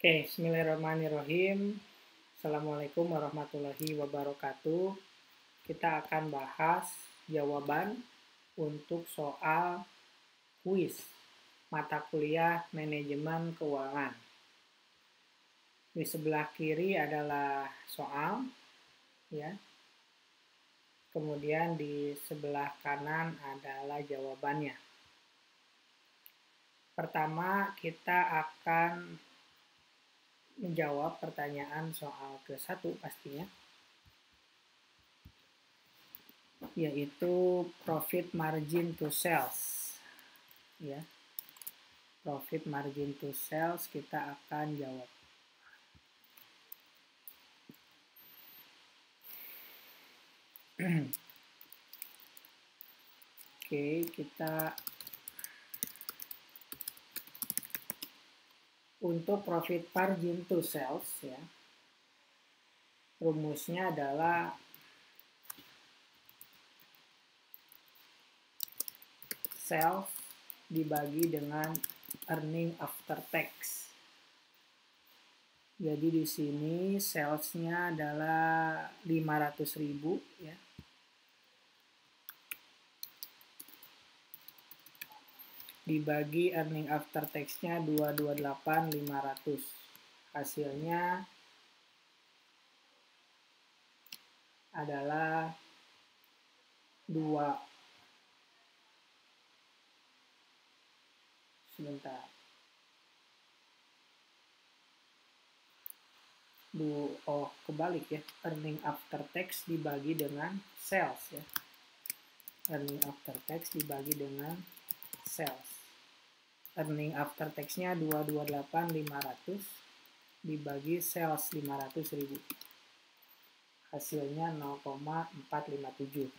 Oke, bismillahirrahmanirrahim. Assalamualaikum warahmatullahi wabarakatuh. Kita akan bahas jawaban untuk soal kuis mata kuliah manajemen keuangan. Di sebelah kiri adalah soal, ya. Kemudian di sebelah kanan adalah jawabannya. Pertama, kita akan menjawab pertanyaan soal ke-1 pastinya, yaitu profit margin to sales. Ya, profit margin to sales kita akan jawab. Oke, kita untuk profit margin to sales, ya, rumusnya adalah sales dibagi dengan earning after tax. Jadi di sini salesnya adalah 500.000, ya. Dibagi earning after tax-nya 228.500. Hasilnya adalah 2. Sebentar. Kebalik ya. Earning after tax dibagi dengan sales, ya. Earning after tax dibagi dengan sales. Earning after tax-nya 228.500 dibagi sales 500.000. Hasilnya 0,457.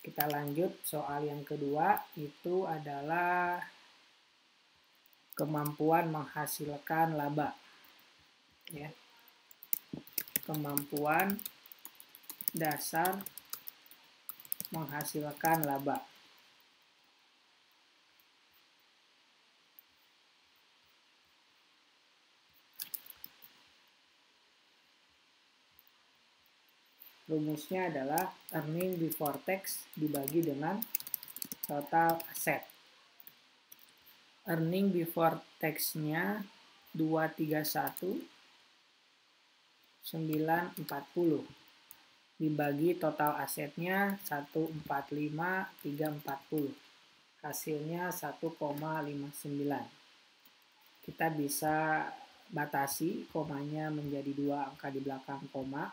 Kita lanjut soal yang kedua, itu adalah kemampuan menghasilkan laba. Ya. Kemampuan dasar menghasilkan laba. Rumusnya adalah earning before tax dibagi dengan total aset. Earning before tax-nya 231.940 dibagi total asetnya 145.340. Hasilnya 1,59. Kita bisa batasi komanya menjadi 2 angka di belakang koma.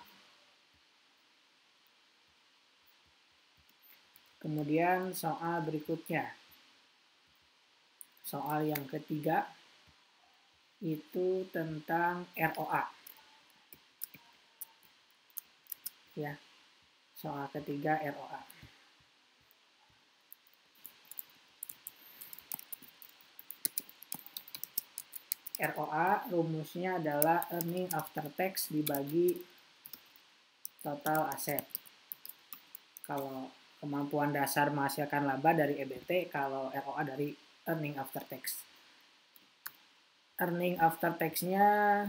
Kemudian soal berikutnya. Soal yang ketiga itu tentang ROA. Ya. Soal ketiga ROA. ROA rumusnya adalah earning after tax dibagi total aset. Kalau kemampuan dasar menghasilkan laba dari EBT, kalau ROA dari earning after tax. Earning after tax-nya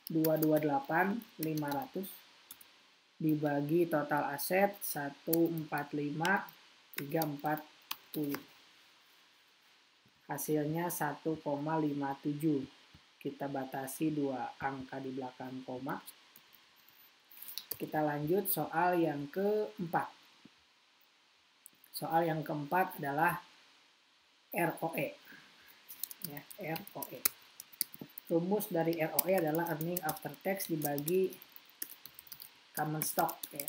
228.500 dibagi total aset 145.340. Hasilnya 1,57. Kita batasi 2 angka di belakang koma. Kita lanjut soal yang keempat. Soal yang keempat adalah ROE. Ya, ROE. Rumus dari ROE adalah earning after tax dibagi common stock, ya.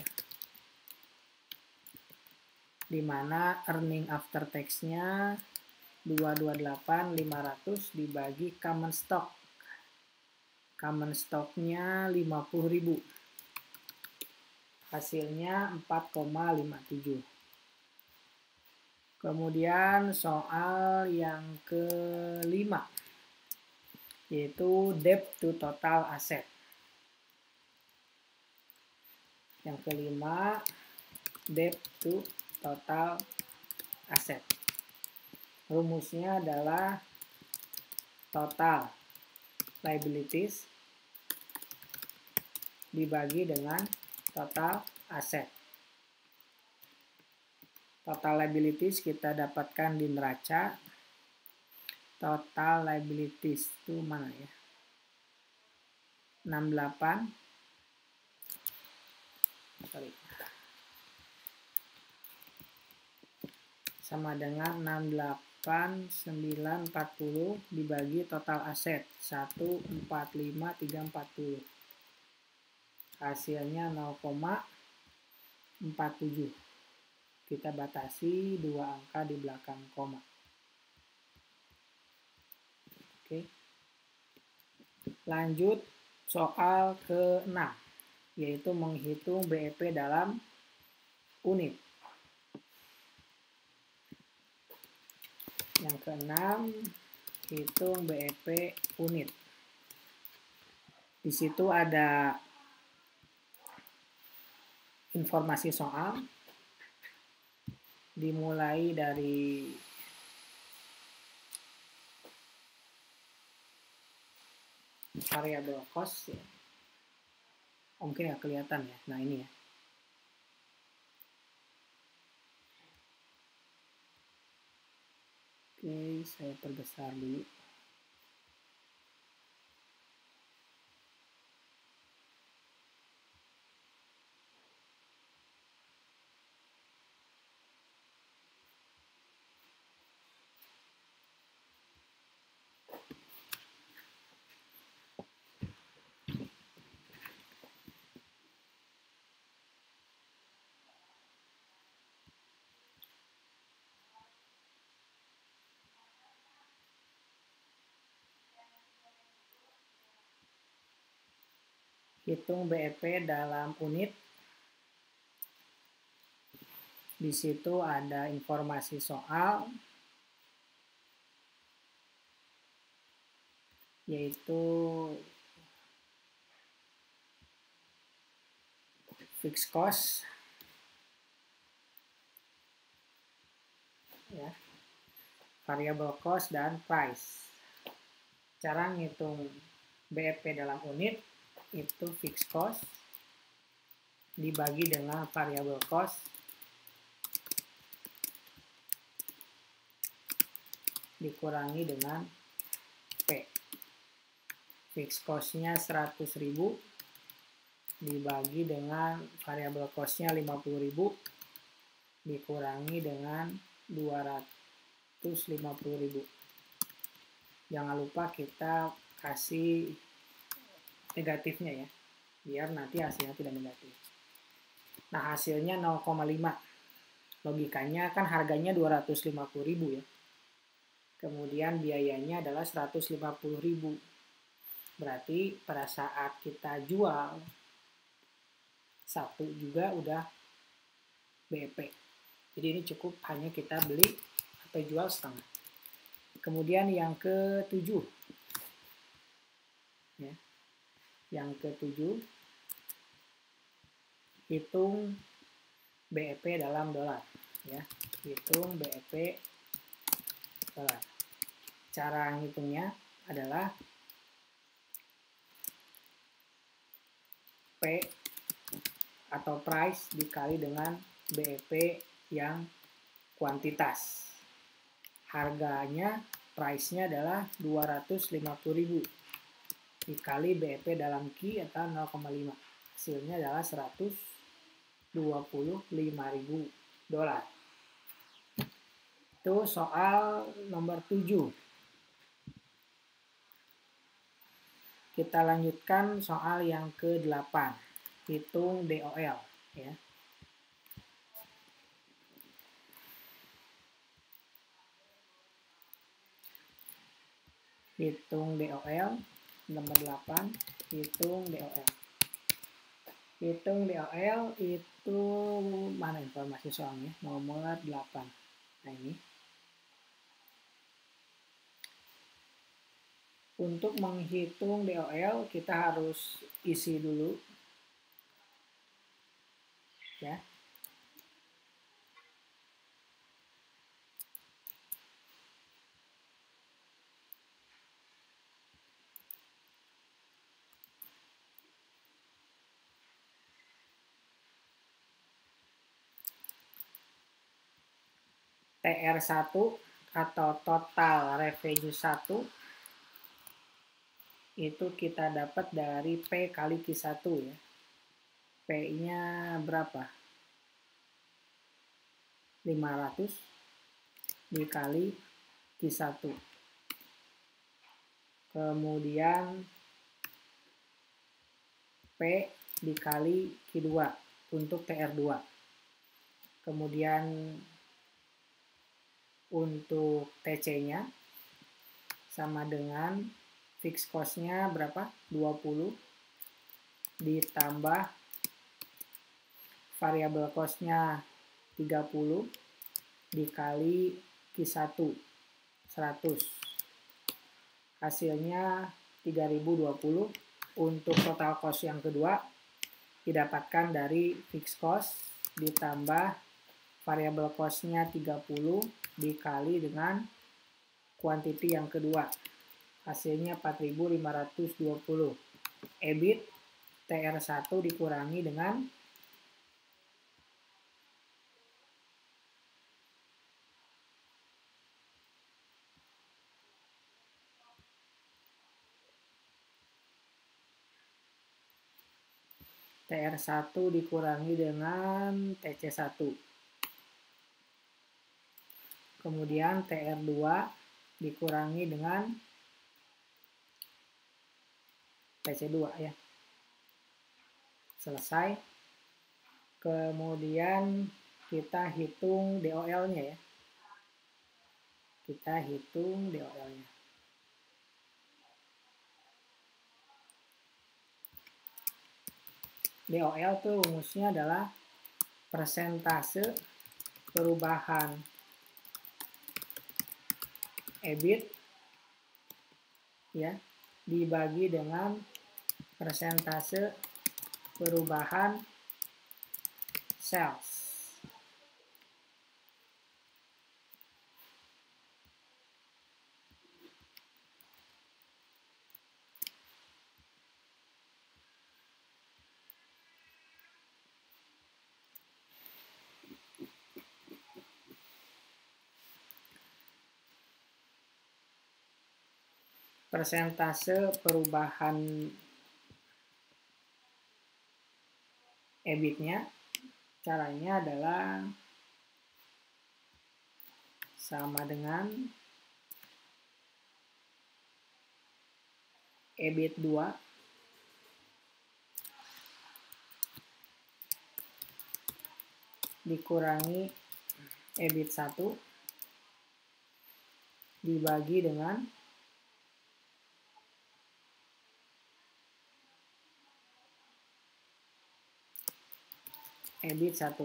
Dimana earning after tax-nya 228.500 dibagi common stock. Common stock-nya 50.000. Hasilnya 4,57. Kemudian soal yang kelima, yaitu debt to total asset. Yang kelima, debt to total asset. Rumusnya adalah total liabilities dibagi dengan total aset. Total liabilities kita dapatkan di neraca. Total liabilities itu mana ya? 68. Sorry. Sama dengan 68940 dibagi total aset 145340. Hasilnya 0,47. Kita batasi 2 angka di belakang koma. Oke. Lanjut soal ke-6, yaitu menghitung BEP dalam unit. Yang ke-6, hitung BEP unit. Di situ ada informasi soal, dimulai dari variable cost ya. Mungkin nggak kelihatan ya. Nah ini ya. Oke, saya perbesar dulu. Hitung BEP dalam unit. Di situ ada informasi soal, yaitu fixed cost, ya, variable cost dan price. Cara ngitung BEP dalam unit itu fixed cost dibagi dengan variable cost dikurangi dengan P. Fixed cost-nya 100.000 dibagi dengan variable cost-nya 50.000 dikurangi dengan 250.000. Jangan lupa kita kasih negatifnya ya, biar nanti hasilnya tidak negatif. Nah hasilnya 0,5. Logikanya kan harganya 250.000 ya. Kemudian biayanya adalah 150.000. Berarti pada saat kita jual satu juga udah BEP. Jadi ini cukup hanya kita beli atau jual setengah. Kemudian yang ke-7. Ya. Yang ke-7, hitung BEP dalam dolar. Ya. Hitung BEP dolar. Cara ngitungnya adalah P atau price dikali dengan BEP yang kuantitas. Harganya, price-nya adalah 250.000 dikali BEP dalam Q atau 0,5. Hasilnya adalah 125.000 dolar. Itu soal nomor 7. Kita lanjutkan soal yang ke-8. Hitung DOL ya. Hitung DOL nomor 8, hitung DOL. Hitung DOL itu mana informasi soalnya? Nomor 8. Nah ini. Untuk menghitung DOL kita harus isi dulu. Ya. TR1 atau total revenue 1 itu kita dapat dari P kali Q1 ya. P-nya berapa? 500 dikali Q1. Kemudian P dikali Q2 untuk TR2. Kemudian untuk TC-nya sama dengan fixed cost-nya berapa? 20 ditambah variable cost-nya 30 dikali Q1 100. Hasilnya 3020. Untuk total cost yang kedua didapatkan dari fixed cost ditambah variable cost-nya 30 dikali dengan quantity yang kedua. Hasilnya 4520. EBIT TR1 dikurangi dengan TR1 dikurangi dengan TC1. Kemudian TR2 dikurangi dengan TC2 ya. Selesai. Kemudian kita hitung DOL-nya ya. Kita hitung DOL-nya. DOL itu rumusnya adalah persentase perubahan EBIT ya dibagi dengan persentase perubahan sales. Persentase perubahan EBIT-nya caranya adalah sama dengan EBIT 2 dikurangi EBIT 1 dibagi dengan EBIT 1.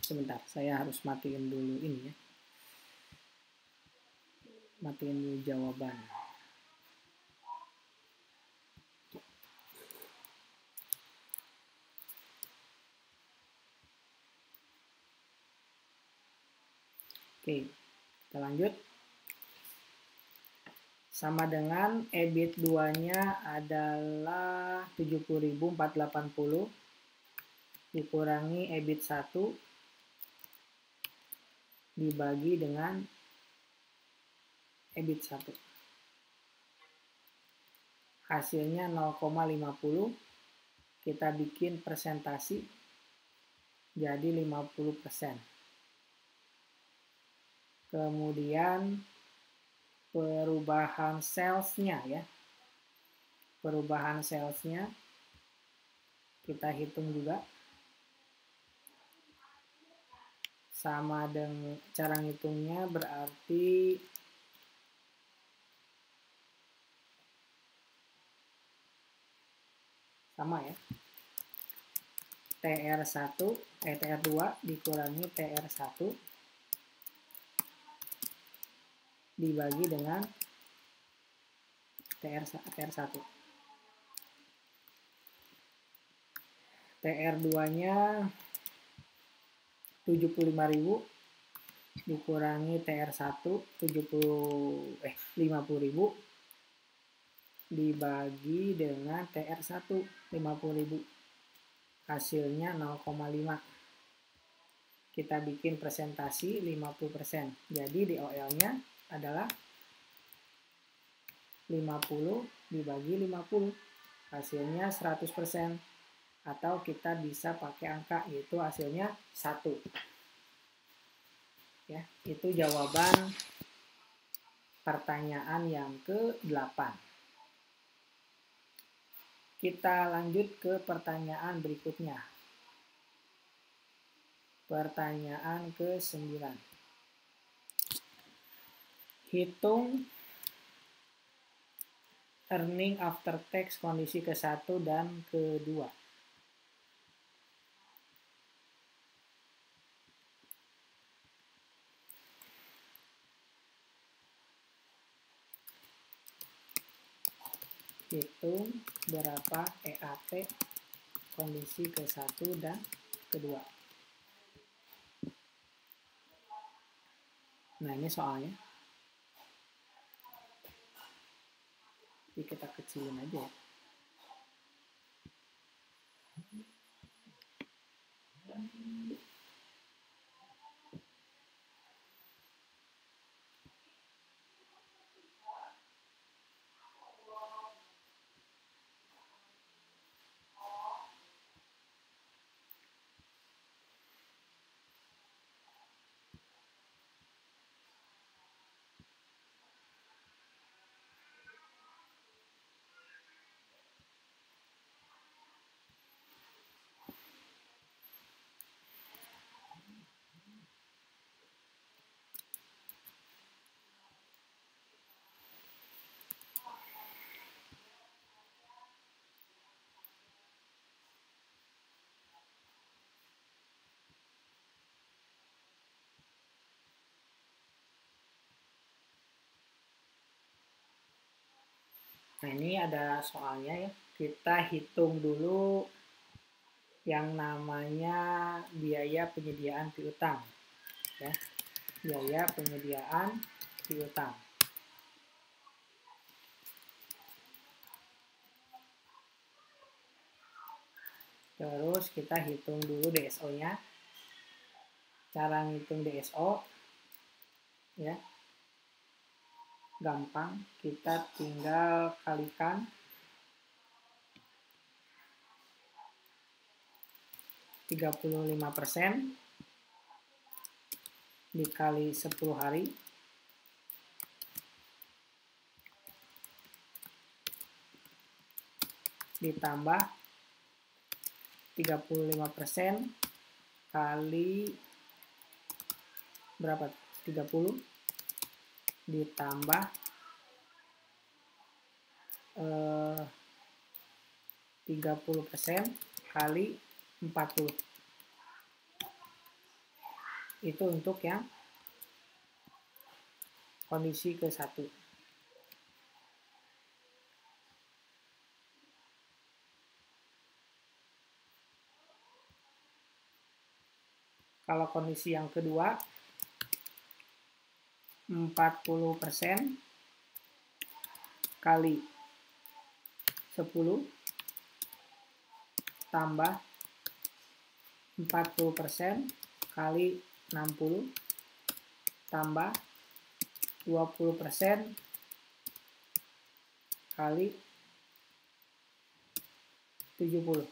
Sebentar, saya harus matiin dulu ini ya. Matiin dulu jawaban. Oke, kita lanjut. Sama dengan EBIT 2-nya adalah 70.480 dikurangi EBIT 1 dibagi dengan EBIT 1. Hasilnya 0,50. Kita bikin persentasi jadi 50%. Kemudian perubahan salesnya ya. Perubahan salesnya kita hitung juga. Sama dengan cara ngitungnya berarti sama ya. TR2 dikurangi TR1 dibagi dengan TR1. TR2-nya 75.000 dikurangi TR1 50.000 dibagi dengan TR1 50.000, hasilnya 0,5. Kita bikin presentasi 50%. Jadi DOL-nya adalah 50 dibagi 50, hasilnya 100%. Atau kita bisa pakai angka, yaitu hasilnya 1. Ya, itu jawaban pertanyaan yang ke-8. Kita lanjut ke pertanyaan berikutnya. Pertanyaan ke-9. Hitung earning after tax kondisi ke-1 dan ke-2. Hitung berapa EAT kondisi ke-1 dan ke-2. Nah, ini soalnya. Jadi kita kecilin aja ya. Nah, ini ada soalnya ya. Kita hitung dulu yang namanya biaya penyediaan piutang. Ya, biaya penyediaan piutang. Terus kita hitung dulu DSO-nya. Cara ngitung DSO, ya, gampang. Kita tinggal kalikan 35% dikali 10 hari ditambah 35% kali berapa? 30 ditambah 30% kali 40. Itu untuk yang kondisi ke-1. Kalau kondisi yang kedua, 40% kali 10 tambah 40% kali 60 tambah 20% kali 70.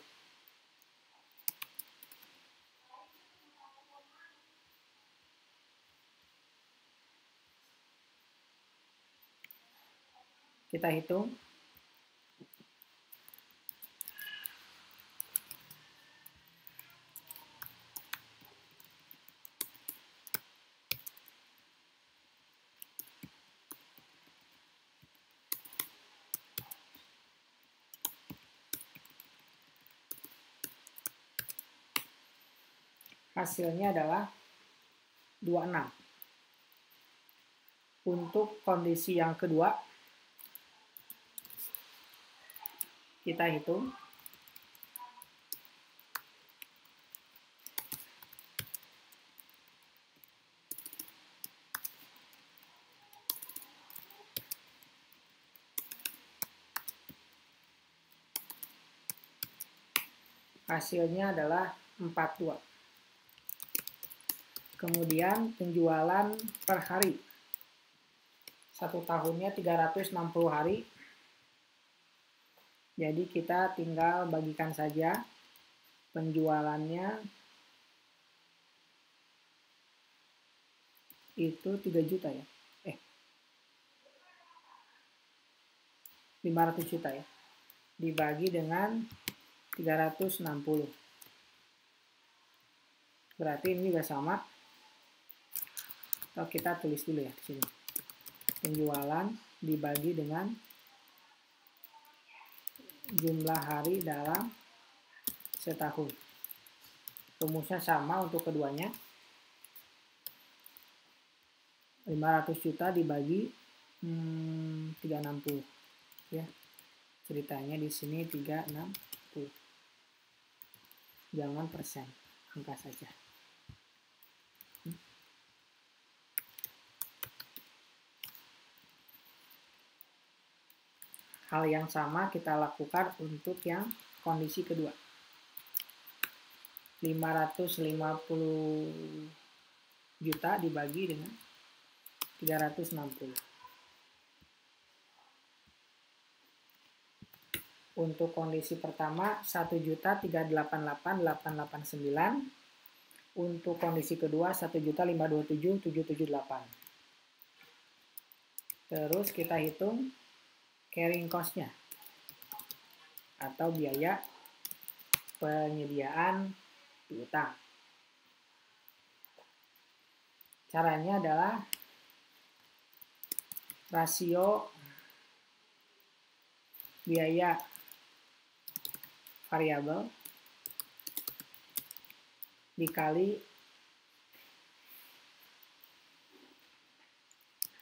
Kita hitung. Hasilnya adalah 26. Untuk kondisi yang kedua, kita hitung. hasilnya adalah 42. Kemudian penjualan per hari. 1 tahunnya 360 hari. Jadi kita tinggal bagikan saja penjualannya itu 3 juta ya. 500 juta ya. Dibagi dengan 360. Berarti ini juga sama. Atau kita tulis dulu ya di sini. Penjualan dibagi dengan jumlah hari dalam setahun. Rumusnya sama untuk keduanya. 500 juta dibagi 360 ya. Ceritanya di sini 360. Jangan persen, angka saja. Hal yang sama kita lakukan untuk yang kondisi kedua. 550 juta dibagi dengan 360. Untuk kondisi pertama 1.388.889. Untuk kondisi kedua 1.527.778. Terus kita hitung carrying cost-nya atau biaya penyediaan piutang. Caranya adalah rasio biaya variabel dikali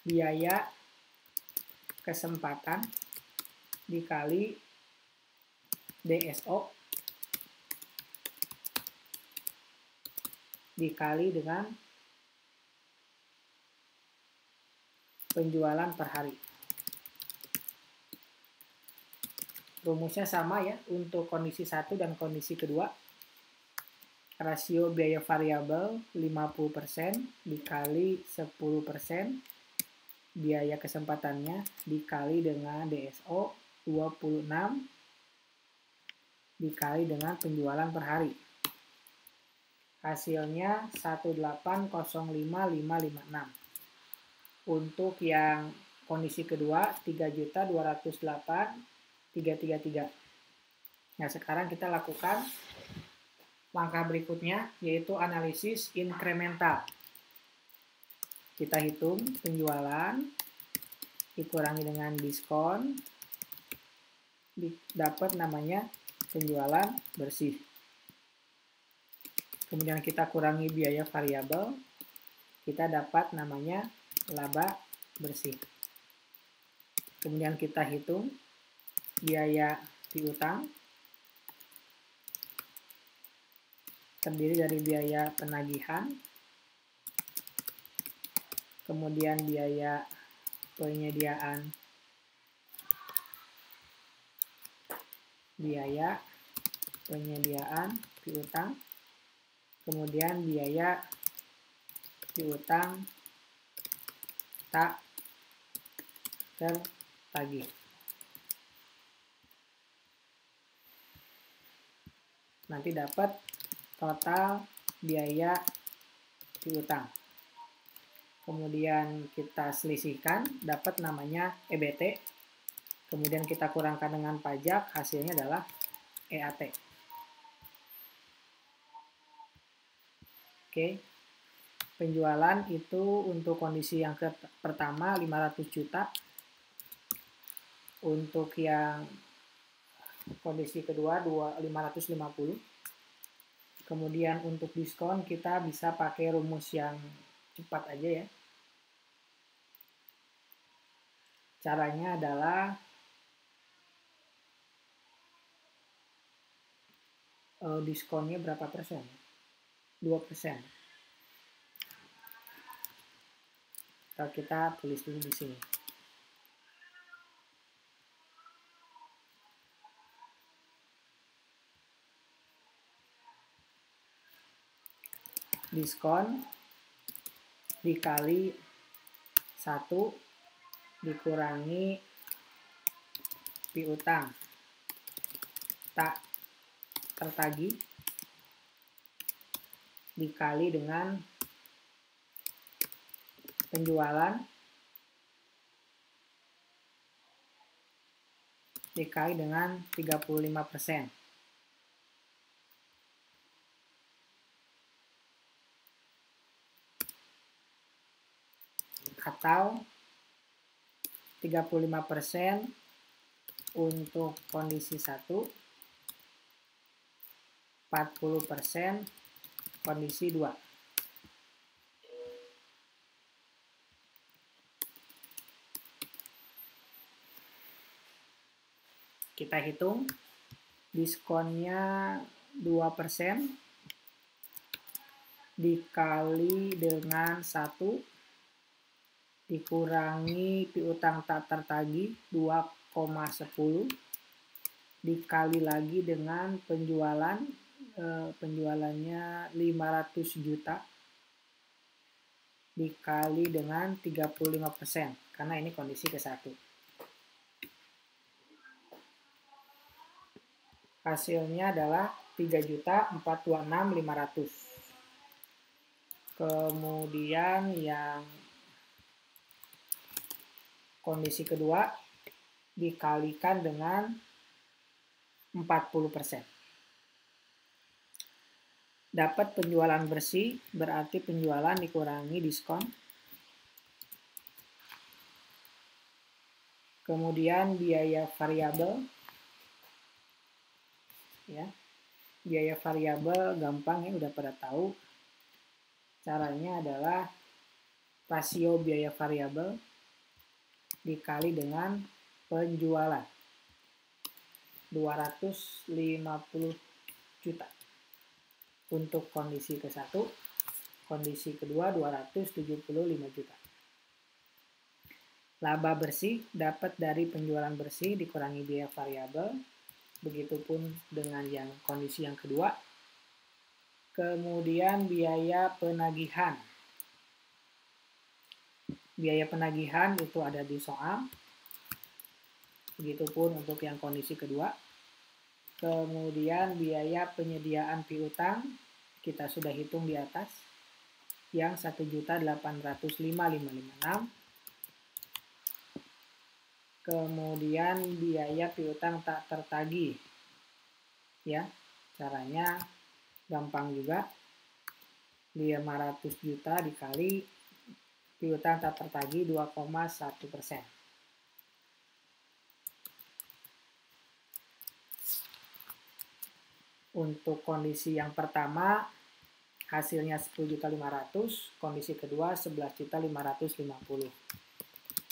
biaya kesempatan dikali DSO dikali dengan penjualan per hari. Rumusnya sama ya untuk kondisi 1 dan kondisi kedua. Rasio biaya variabel 50% dikali 10%. Biaya kesempatannya dikali dengan DSO 26 dikali dengan penjualan per hari. Hasilnya 1805556. Untuk yang kondisi kedua 3.208.333. Nah, sekarang kita lakukan langkah berikutnya yaitu analisis inkremental. Kita hitung penjualan dikurangi dengan diskon, dapat namanya penjualan bersih. Kemudian kita kurangi biaya variabel, kita dapat namanya laba bersih. Kemudian kita hitung biaya piutang, terdiri dari biaya penagihan, kemudian biaya penyediaan piutang, kemudian biaya piutang tak tertagih. Nanti dapat total biaya piutang. Kemudian kita selisihkan, dapat namanya EBT. Kemudian kita kurangkan dengan pajak, hasilnya adalah EAT. Oke. Penjualan itu untuk kondisi yang pertama 500 juta. Untuk yang kondisi kedua 550. Kemudian untuk diskon kita bisa pakai rumus yang cepat aja ya. Caranya adalah diskonnya berapa persen? 2%. Kalau kita tulis dulu di sini. diskon dikali 1 dikurangi piutang tak tertagih dikali dengan penjualan dikali dengan 35%. Atau 35% untuk kondisi 1, 40% kondisi 2. Kita hitung diskonnya 2% dikali dengan 1 dikurangi piutang tak tertagih 2,10 dikali lagi dengan penjualannya 500 juta dikali dengan 35% karena ini kondisi ke-1. Hasilnya adalah 3.426.500. Kemudian yang kondisi kedua dikalikan dengan 40%. Dapat penjualan bersih berarti penjualan dikurangi diskon. Kemudian biaya variabel. Ya. Biaya variabel gampang ya, udah pada tahu. Caranya adalah rasio biaya variabel dikali dengan penjualan 250 juta untuk kondisi ke-1, kondisi kedua 275 juta. Laba bersih dapat dari penjualan bersih dikurangi biaya variabel, begitupun dengan yang kondisi yang kedua. Kemudian biaya penagihan. Biaya penagihan itu ada di soal. Begitupun untuk yang kondisi kedua. Kemudian biaya penyediaan piutang kita sudah hitung di atas yang 1.805.556. Kemudian biaya piutang tak tertagih. Ya, caranya gampang juga. 500 juta dikali piutang tak tertagih 2,1%. Untuk kondisi yang pertama hasilnya 10.500.000, kondisi kedua 11.550.000.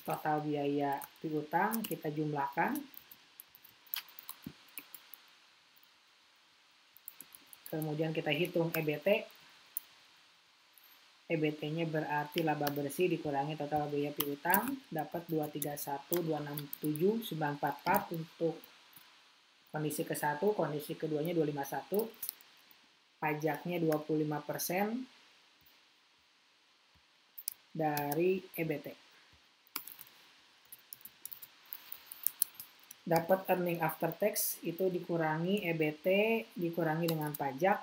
Total biaya piutang kita jumlahkan. Kemudian kita hitung EBT. EBT-nya berarti laba bersih dikurangi total biaya piutang, dapat 231.267.944 untuk kondisi ke-1, kondisi keduanya 251. Pajaknya 25% dari EBT. Dapat earning after tax itu dikurangi EBT dikurangi dengan pajak.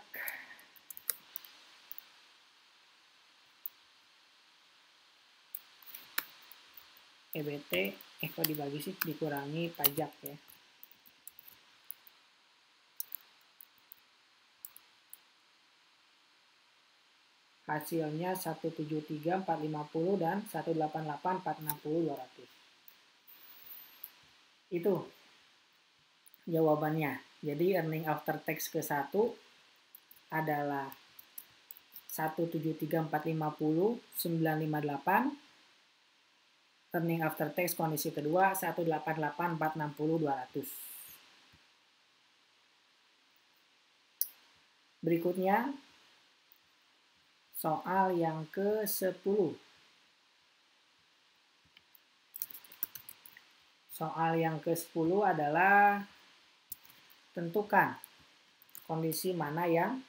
EBT kok dibagi sih, dikurangi pajak ya. Hasilnya 173.450 dan 188.460.200. Itu jawabannya. Jadi earning after tax ke-1 adalah 173.450.958. Earning after tax kondisi kedua 188.460.200. Berikutnya soal yang ke-10. Soal yang ke-10 adalah tentukan kondisi mana yang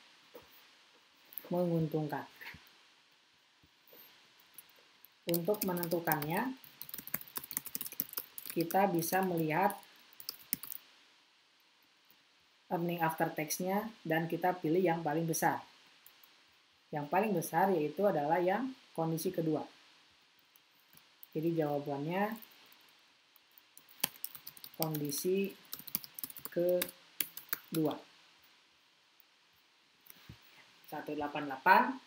menguntungkan. Untuk menentukannya, kita bisa melihat earning after tax-nya dan kita pilih yang paling besar. Yang paling besar yaitu adalah yang kondisi kedua. Jadi jawabannya kondisi kedua. 188,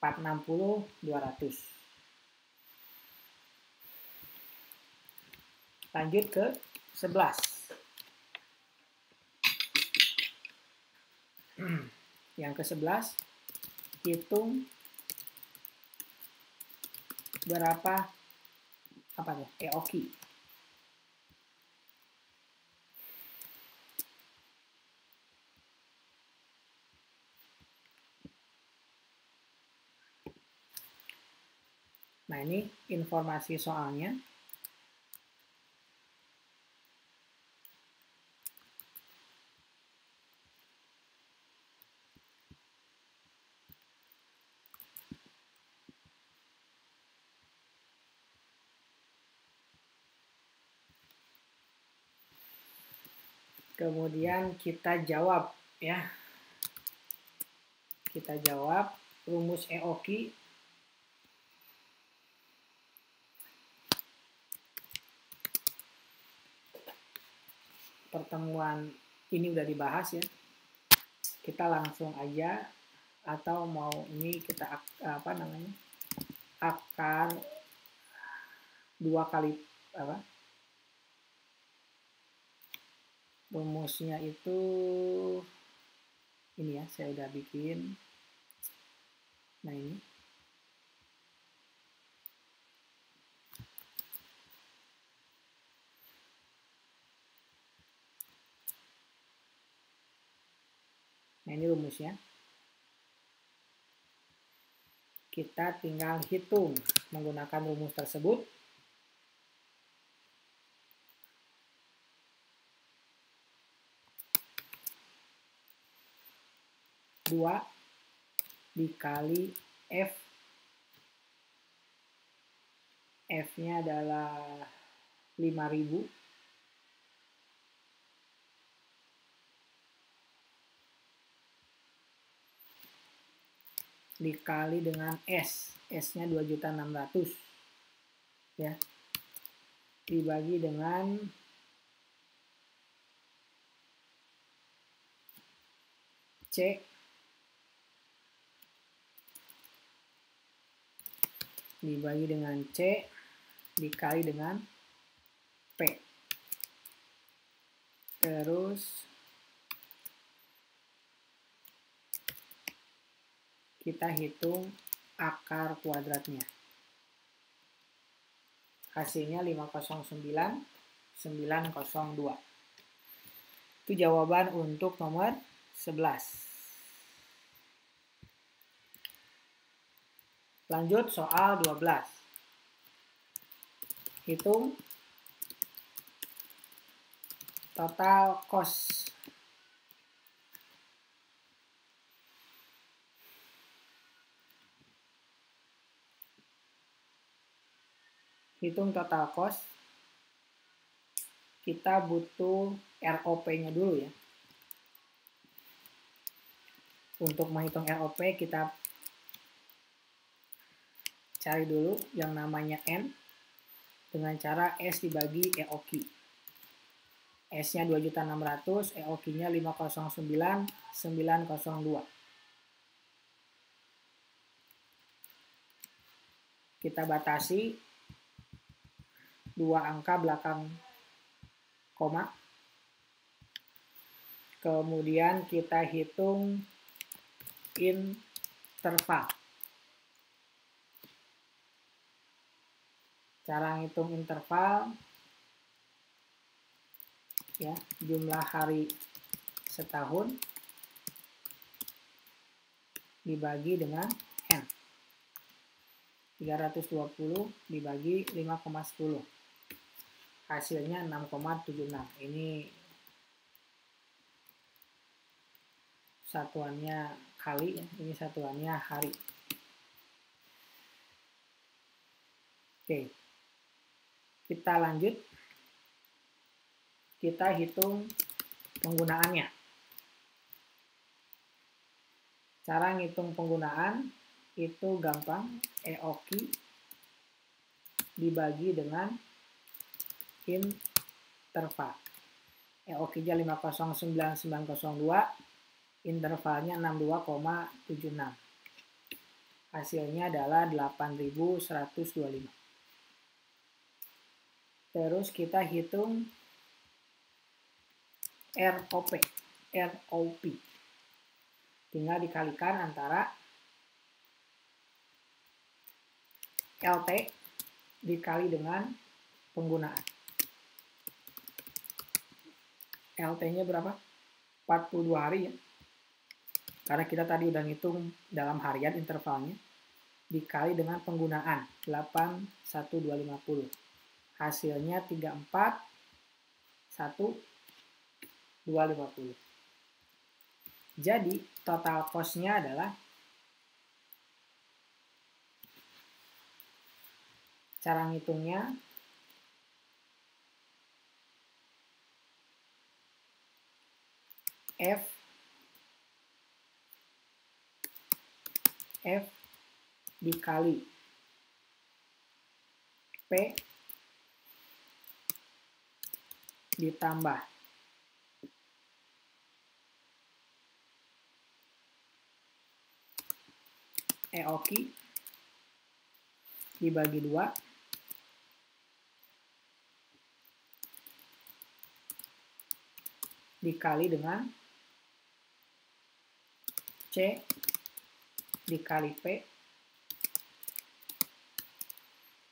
460, 200. Lanjut ke 11. Yang ke-11, hitung berapa EOQ. Nah, ini informasi soalnya. Kemudian kita jawab ya. Kita jawab rumus EOQ. Pertemuan ini udah dibahas ya. Kita langsung aja, atau mau ini kita akar 2 kali rumusnya itu ini ya, saya udah bikin. Nah, ini rumusnya. Kita tinggal hitung menggunakan rumus tersebut. Dua dikali F. F-nya adalah 5.000. Dikali dengan S. S-nya 2.600.000. Ya. Dibagi dengan C. Dibagi dengan C. Dikali dengan P. Terus kita hitung akar kuadratnya. Hasilnya 509,902. Itu jawaban untuk nomor 11. Lanjut soal 12. Hitung total cost. Hitung total cost. Kita butuh ROP-nya dulu ya. Untuk menghitung ROP kita cari dulu yang namanya N dengan cara S dibagi EOQ. S-nya 2.600.000, EOQ-nya 509,902. Kita batasi 2 angka belakang koma. Kemudian kita hitung interval. Cara ngitung interval ya, jumlah hari setahun dibagi dengan N. 320 dibagi 5,10. Hasilnya 6,76. Ini satuannya kali ya, ini satuannya hari. Oke, kita lanjut, kita hitung penggunaannya. Cara ngitung penggunaan itu gampang, EOKI dibagi dengan interval. EOKI-nya 509902, intervalnya 62,76. Hasilnya adalah 8125. Terus kita hitung ROP. Tinggal dikalikan antara LT dikali dengan penggunaan. LT-nya berapa? 42 hari ya. Karena kita tadi udah ngitung dalam harian intervalnya. Dikali dengan penggunaan 81250. Hasilnya 341.250. Jadi total cost-nya adalah cara ngitungnya F dikali P ditambah EOKI dibagi 2 dikali dengan C dikali P,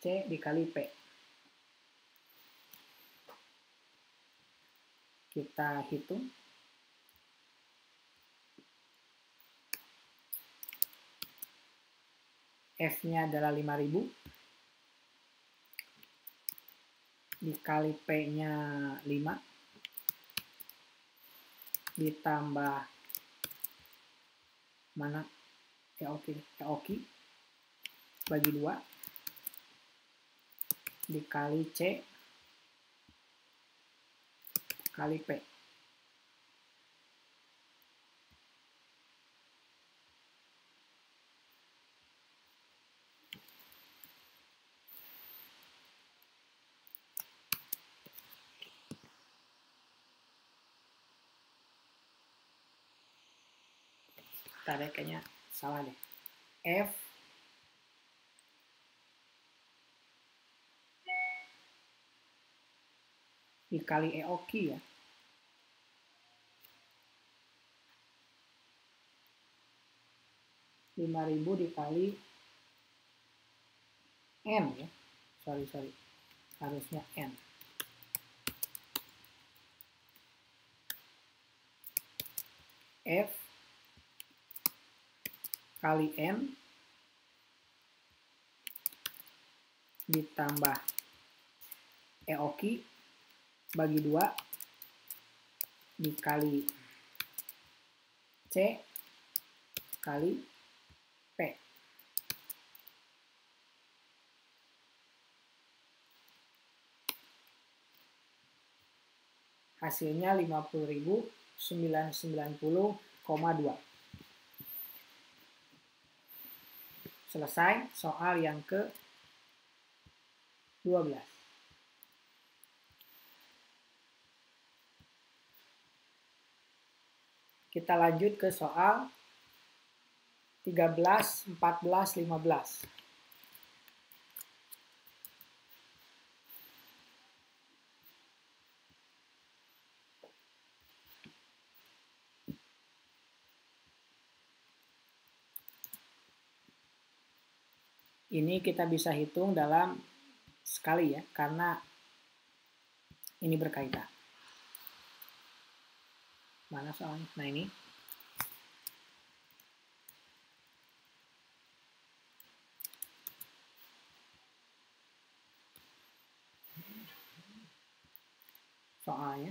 C dikali P. Kita hitung. F-nya adalah 5000 dikali P-nya 5 ditambah mana EOKI bagi 2 dikali C kali P. Tadi kayaknya salah deh. F dikali EOKI ya. Rp5.000 dikali N ya. Sorry. Harusnya N. F kali N ditambah EOKI bagi 2 dikali C kali P. Hasilnya 50.990,2. Selesai soal yang ke-12. Kita lanjut ke soal 13, 14, 15. Ini kita bisa hitung dalam sekali ya, karena ini berkaitan. Mana soalnya? Nah ini. Soalnya.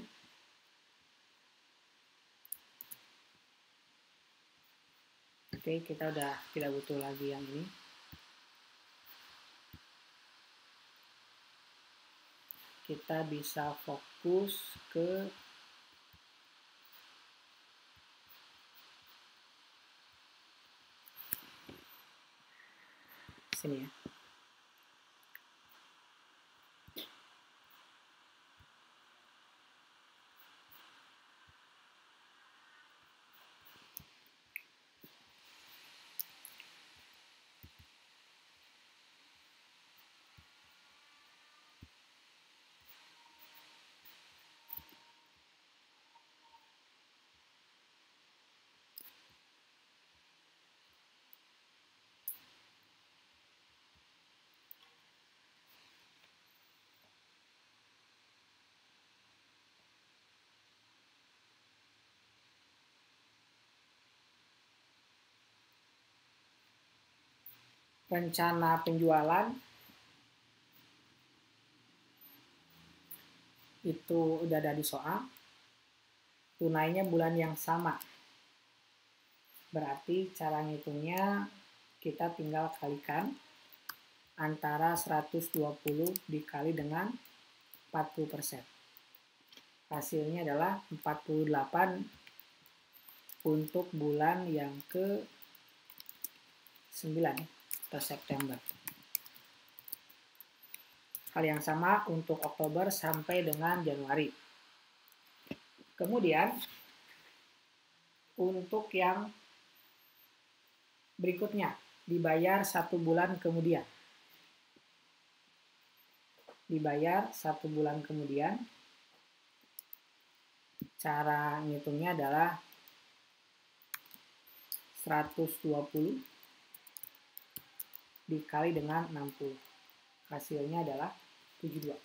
Oke, kita udah tidak butuh lagi yang ini. Kita bisa fokus ke sini ya. Rencana penjualan itu udah ada di soal. Tunainya bulan yang sama. Berarti cara ngitungnya kita tinggal kalikan antara 120 dikali dengan 40%. Hasilnya adalah 48 untuk bulan yang ke-9 atau September. Hal yang sama untuk Oktober sampai dengan Januari. Kemudian untuk yang berikutnya dibayar 1 bulan kemudian. Dibayar 1 bulan kemudian. Cara ngitungnya adalah 120 dikali dengan 60. Hasilnya adalah 72.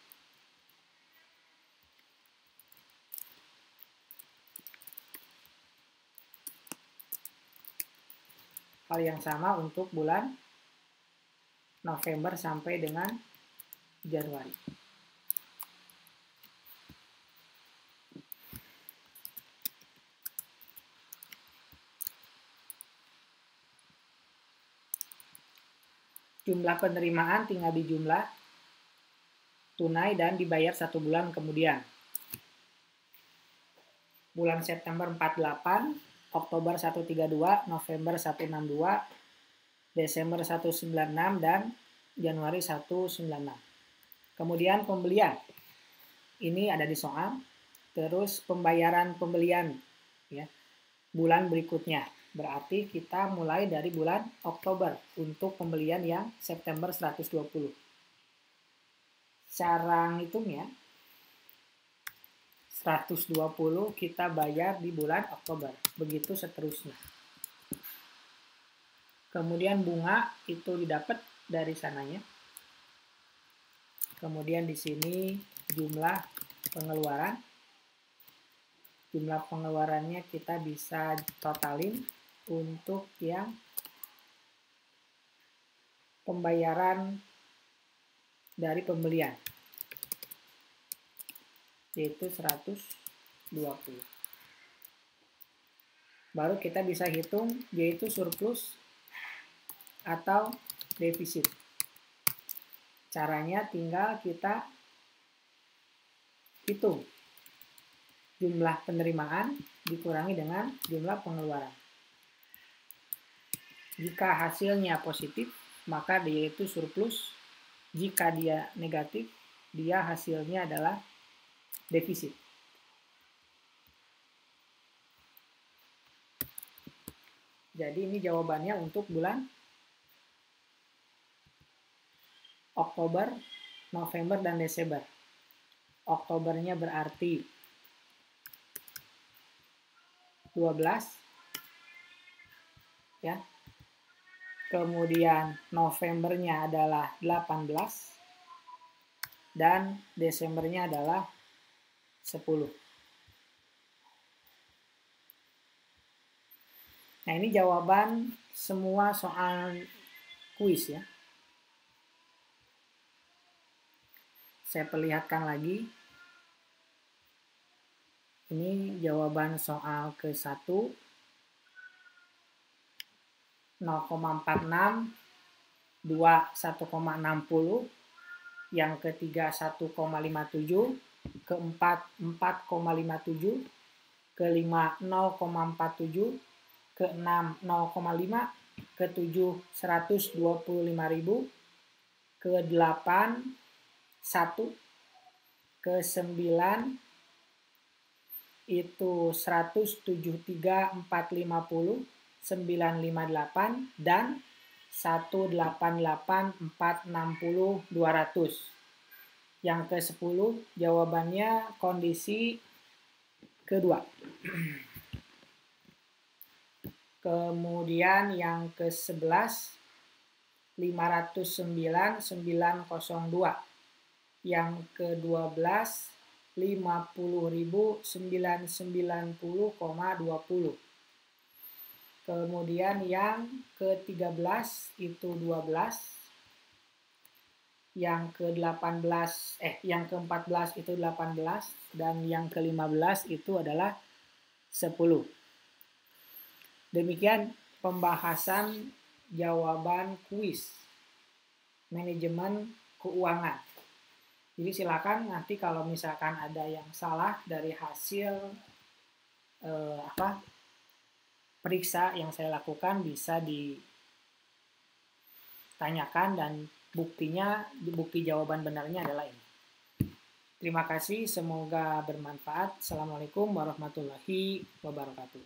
Hal yang sama untuk bulan November sampai dengan Januari. Jumlah penerimaan tinggal dijumlah tunai dan dibayar 1 bulan kemudian. Bulan September 48, Oktober 132, November 162, Desember 196, dan Januari 196. Kemudian pembelian. Ini ada di soal. Terus pembayaran pembelian ya, bulan berikutnya. Berarti kita mulai dari bulan Oktober untuk pembelian yang September 120. Cara ngitungnya, 120 kita bayar di bulan Oktober. Begitu seterusnya. Kemudian bunga itu didapat dari sananya. Kemudian di sini jumlah pengeluaran. Jumlah pengeluarannya kita bisa totalin untuk yang pembayaran dari pembelian, yaitu 120. Baru kita bisa hitung yaitu surplus atau defisit. Caranya tinggal kita hitung jumlah penerimaan dikurangi dengan jumlah pengeluaran. Jika hasilnya positif, maka dia itu surplus. Jika dia negatif, dia hasilnya adalah defisit. Jadi ini jawabannya untuk bulan Oktober, November, dan Desember. Oktobernya berarti 12 ya. Kemudian Novembernya adalah 18 dan Desembernya adalah 10. Nah, ini jawaban semua soal kuis ya. Saya perlihatkan lagi. Ini jawaban soal ke-1. 0,46, 2 1,60, yang ketiga 1,57, keempat 4,57, kelima 0,47, keenam 0,5, ketujuh 125.000, ke-8 1, ke-9 itu 173.450, 958, dan 188.460, 200. Yang ke-10 jawabannya kondisi kedua. Kemudian yang ke-11 509.902. Yang ke-12 50.990,20. Kemudian yang ke-13 itu 12. Yang ke-14 itu 18, dan yang ke-15 itu adalah 10. Demikian pembahasan jawaban kuis manajemen keuangan. Jadi silakan nanti kalau misalkan ada yang salah dari hasil periksa yang saya lakukan bisa ditanyakan, dan bukti jawaban benarnya adalah ini. Terima kasih, semoga bermanfaat. Assalamualaikum warahmatullahi wabarakatuh.